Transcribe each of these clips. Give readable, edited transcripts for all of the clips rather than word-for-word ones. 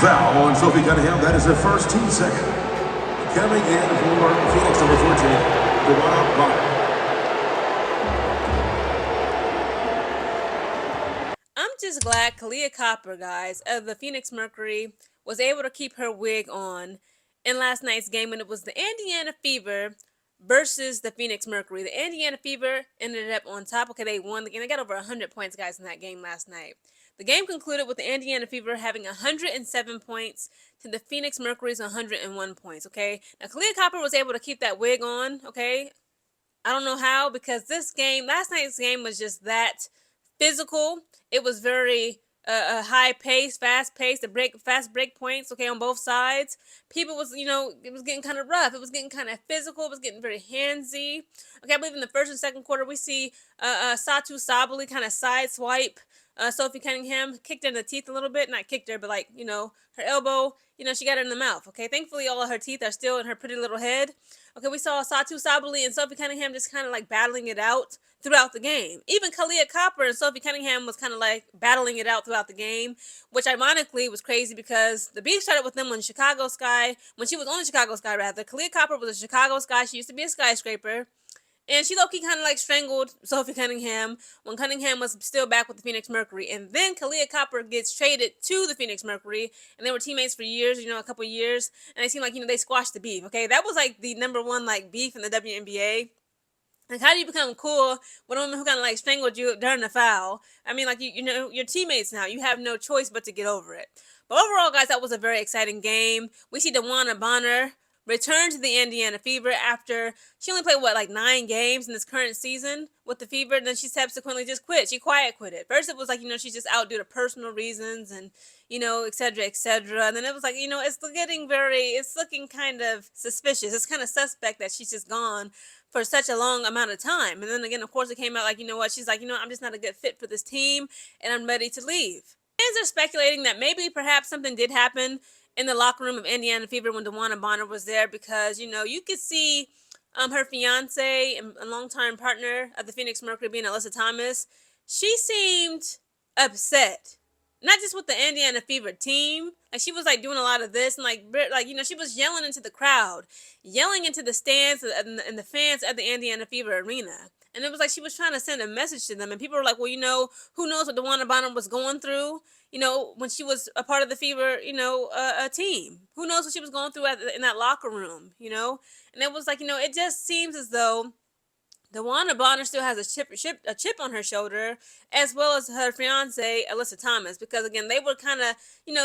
foul on Sophie Cunningham. That is her first, team second. Coming in for Phoenix, number 14, DeWanna Bonner. I'm just glad Kalia Copper, guys, of the Phoenix Mercury, was able to keep her wig on in last night's game when it was the Indiana Fever versus the Phoenix Mercury. The Indiana Fever ended up on top. Okay, they won the game. They got over 100 points, guys, in that game last night. The game concluded with the Indiana Fever having 107 points to the Phoenix Mercury's 101 points, okay? Now, Kalia Copper was able to keep that wig on, okay? I don't know how, because last night's game was just that physical. It was very high pace, fast pace, fast break points, okay, on both sides. People was, it was getting kind of rough. It was getting kind of physical. It was getting very handsy. Okay, I believe in the first and second quarter, we see Satu Sabali kind of side swipe Sophie Cunningham, kicked her in the teeth a little bit. Not kicked her, but her elbow, she got her in the mouth, okay? Thankfully, all of her teeth are still in her pretty little head. Okay, we saw Satu Sabali and Sophie Cunningham just kind of like battling it out throughout the game. Even Kalia Copper and Sophie Cunningham was kind of like battling it out throughout the game, which ironically was crazy because the beef started with them when she was on the Chicago Sky rather. Kalia Copper was a Chicago Sky. She used to be a skyscraper. And she low-key kind of like strangled Sophie Cunningham when Cunningham was still back with the Phoenix Mercury. And then Kalia Copper gets traded to the Phoenix Mercury. And they were teammates for years, a couple years. And it seemed like, they squashed the beef, okay? That was like the number one like beef in the WNBA. Like, how do you become cool with a woman who kind of like strangled you during the foul? I mean, like, you're teammates now. You have no choice but to get over it. But overall, guys, that was a very exciting game. We see DeWanna Bonner returned to the Indiana Fever after she only played 9 games in this current season with the Fever, and then she subsequently just quit. She quiet quit it. First it was like, she's just out due to personal reasons and, et cetera, et cetera. And then it was like, it's looking kind of suspicious. It's kind of suspect that she's just gone for such a long amount of time. And then again, of course, it came out like, she's like, I'm just not a good fit for this team and I'm ready to leave. Fans are speculating that maybe perhaps something did happen in the locker room of Indiana Fever when DeWanna Bonner was there because, you could see her fiance and longtime partner of the Phoenix Mercury being Alyssa Thomas. She seemed upset. Not just with the Indiana Fever team. Like, she was, doing a lot of this. And, she was yelling into the crowd. Yelling into the stands and the fans at the Indiana Fever arena. And it was like she was trying to send a message to them. And people were like, well, who knows what DeWanna Bonner was going through, when she was a part of the Fever, a team. Who knows what she was going through in that locker room, And it was like, it just seems as though DeWanna Bonner still has a chip on her shoulder, as well as her fiance, Alyssa Thomas, because again, they were kind of,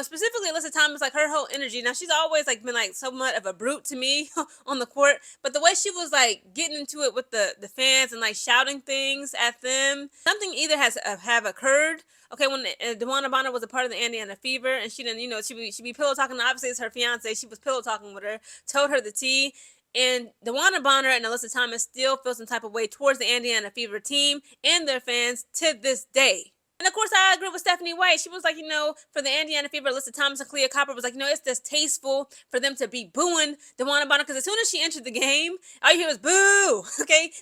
specifically Alyssa Thomas, like her whole energy. Now, she's always been somewhat of a brute to me on the court, but the way she was getting into it with the fans and shouting things at them, something either have occurred. Okay, when DeWanna Bonner was a part of the Indiana Fever, and she didn't, she be pillow talking. Obviously, it's her fiance. She was pillow talking with her, told her the tea. And DeWanna Bonner and Alyssa Thomas still feel some type of way towards the Indiana Fever team and their fans to this day. And of course, I agree with Stephanie White. She was like, for the Indiana Fever, Alyssa Thomas and Kalia Copper was like, it's distasteful for them to be booing DeWanna Bonner, because as soon as she entered the game, all you hear was boo. Okay,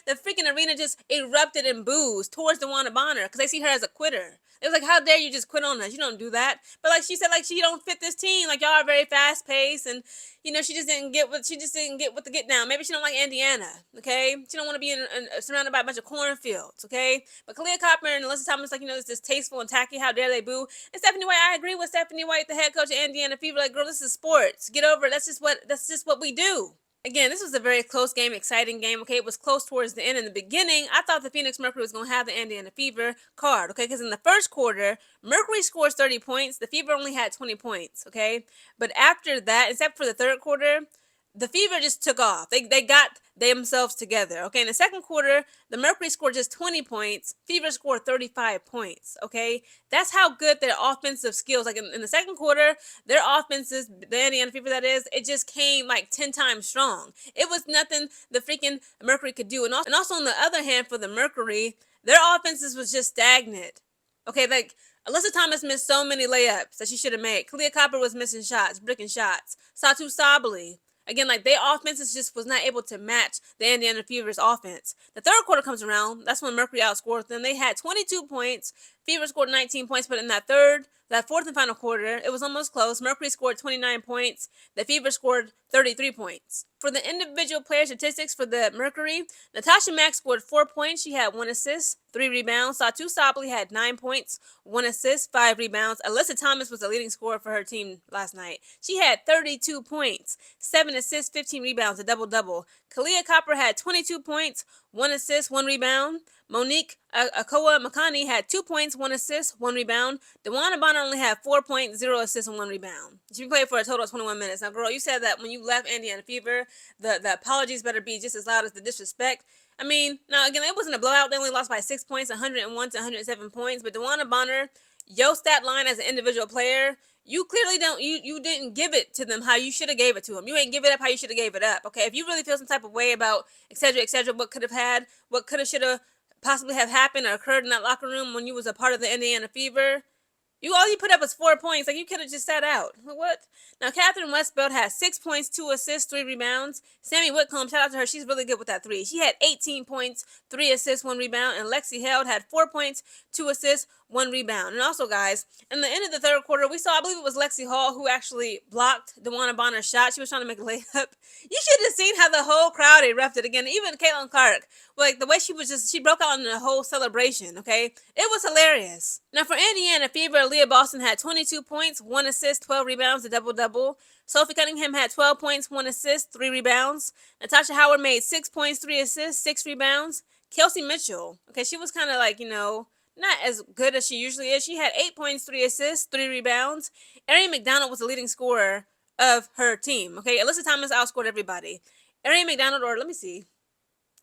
the freaking arena just erupted in boos towards DeWanna Bonner because they see her as a quitter. It was like, how dare you just quit on us? You don't do that. But she said, she don't fit this team. Y'all are very fast paced, and she just didn't get what the get down. Maybe she don't like Indiana. Okay, she don't want to be surrounded by a bunch of cornfields. Okay, but Kalia Copper and Alyssa Thomas it's distasteful and tacky. How dare they boo? And Stephanie White, I agree with Stephanie White, the head coach of Indiana Fever. Girl, this is sports. Get over it. That's just what we do. Again, this was a very close game, exciting game, okay? It was close towards the end. In the beginning, I thought the Phoenix Mercury was going to have the Indiana Fever card, okay? Because in the first quarter, Mercury scores 30 points. The Fever only had 20 points, okay? But after that, except for the third quarter, the Fever just took off. They got themselves together, okay? In the second quarter, the Mercury scored just 20 points. Fever scored 35 points, okay? That's how good their offensive skills, in the second quarter, their offenses, the Indiana Fever that is, it just came 10 times strong. It was nothing the freaking Mercury could do. And also on the other hand, for the Mercury, their offenses was just stagnant, okay? Alyssa Thomas missed so many layups that she should have made. Kalia Copper was missing shots, bricking shots. Satu Sabali, again, their offenses just was not able to match the Indiana Fever's offense. The third quarter comes around. That's when Mercury outscored them. They had 22 points, Fever scored 19 points, but in that fourth and final quarter, it was almost close. Mercury scored 29 points. The Fever scored 33 points. For the individual player statistics for the Mercury, Natasha Mack scored 4 points. She had 1 assist, 3 rebounds. Satu Sabli had 9 points, 1 assist, 5 rebounds. Alyssa Thomas was the leading scorer for her team last night. She had 32 points, 7 assists, 15 rebounds, a double-double. Kalia Copper had 22 points, 1 assist, 1 rebound. Monique Akoa Makani had 2 points, 1 assist, 1 rebound. DeWanna Bonner only had 4 points, 0 assists, and 1 rebound. She played for a total of 21 minutes. Now, girl, you said that when you left Indiana Fever, the apologies better be just as loud as the disrespect. I mean, now, again, it wasn't a blowout. They only lost by 6 points, 101 to 107 points. But DeWanna Bonner, your stat line as an individual player, you clearly you didn't give it to them how you should have gave it to them. You ain't give it up how you should have gave it up, okay? If you really feel some type of way about et cetera, what could have, should have, possibly have happened or occurred in that locker room when you was a part of the Indiana Fever, all you put up was 4 points. Like, you could have just sat out. What? Now, Catherine Westbelt had 6 points, 2 assists, 3 rebounds. Sammy Whitcomb, shout out to her. She's really good with that 3. She had 18 points, 3 assists, 1 rebound. And Lexi Held had 4 points, 2 assists, 1 rebound. And also, guys, in the end of the third quarter, we saw, I believe it was Lexi Hall who actually blocked DeWanna Bonner's shot. She was trying to make a layup. You should have seen how the whole crowd erupted again. Even Caitlin Clark, like the way she broke out in the whole celebration, okay? It was hilarious. Now, for Indiana Fever, Leah Boston had 22 points, 1 assist, 12 rebounds, a double-double. Sophie Cunningham had 12 points, 1 assist, 3 rebounds. Natasha Howard made 6 points, 3 assists, 6 rebounds. Kelsey Mitchell, okay, she was kind of like, not as good as she usually is. She had 8 points, 3 assists, 3 rebounds. Arian McDonald was the leading scorer of her team, okay? Alyssa Thomas outscored everybody. Arian McDonald, or let me see.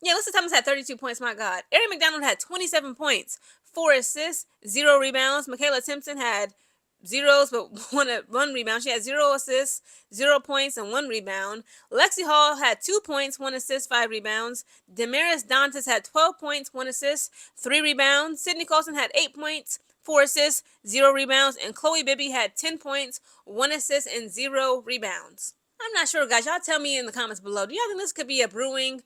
Yeah, Alyssa Thomas had 32 points, my God. Arian McDonald had 27 points, 4 assists, 0 rebounds. Michaela Timpson had zeros, but one rebound. She had 0 assists, 0 points, and 1 rebound. Lexi Hall had 2 points, 1 assist, 5 rebounds. Damaris Dantas had 12 points, 1 assist, 3 rebounds. Sydney Colson had 8 points, 4 assists, 0 rebounds. And Chloe Bibby had 10 points, 1 assist, and 0 rebounds. I'm not sure, guys. Y'all tell me in the comments below. Do y'all think this could be a brewing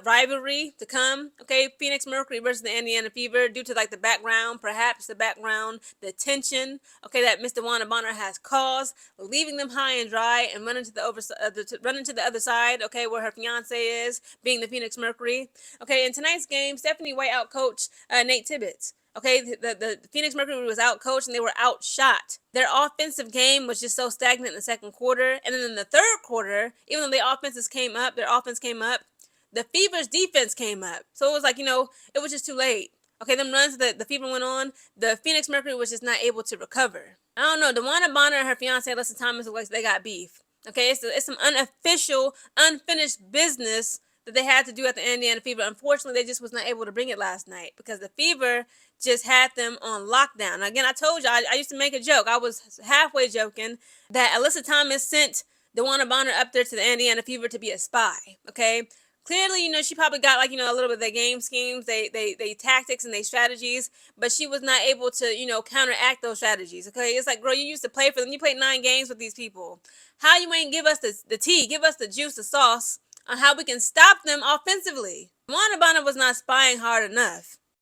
rivalry to come? Okay, Phoenix Mercury versus the Indiana Fever, due to like the background, the tension, okay, that Miss DeWanna Bonner has caused, leaving them high and dry and running to the other side, okay, where her fiance is, being the Phoenix Mercury. Okay, in tonight's game, Stephanie White outcoached Nate Tibbetts. Okay, the Phoenix Mercury was outcoached and they were outshot. Their offensive game was just so stagnant in the second quarter. And then in the third quarter, even though their offense came up, the Fever's defense came up. So it was like, it was just too late. Okay, them runs that the Fever went on, the Phoenix Mercury was just not able to recover. I don't know, DeWanna Bonner and her fiance, Alyssa Thomas, look like they got beef. Okay, it's some unofficial, unfinished business that they had to do at the Indiana Fever. Unfortunately, they just was not able to bring it last night because the Fever just had them on lockdown. Again, I told you, I used to make a joke. I was halfway joking that Alyssa Thomas sent DeWanna Bonner up there to the Indiana Fever to be a spy, okay? Clearly, she probably got like, a little bit of their game schemes, they tactics and they strategies, but she was not able to, counteract those strategies, okay? It's like, girl, you used to play for them. You played 9 games with these people. How you ain't give us the tea, give us the juice, the sauce on how we can stop them offensively? DeWanna Bonner was not spying hard enough.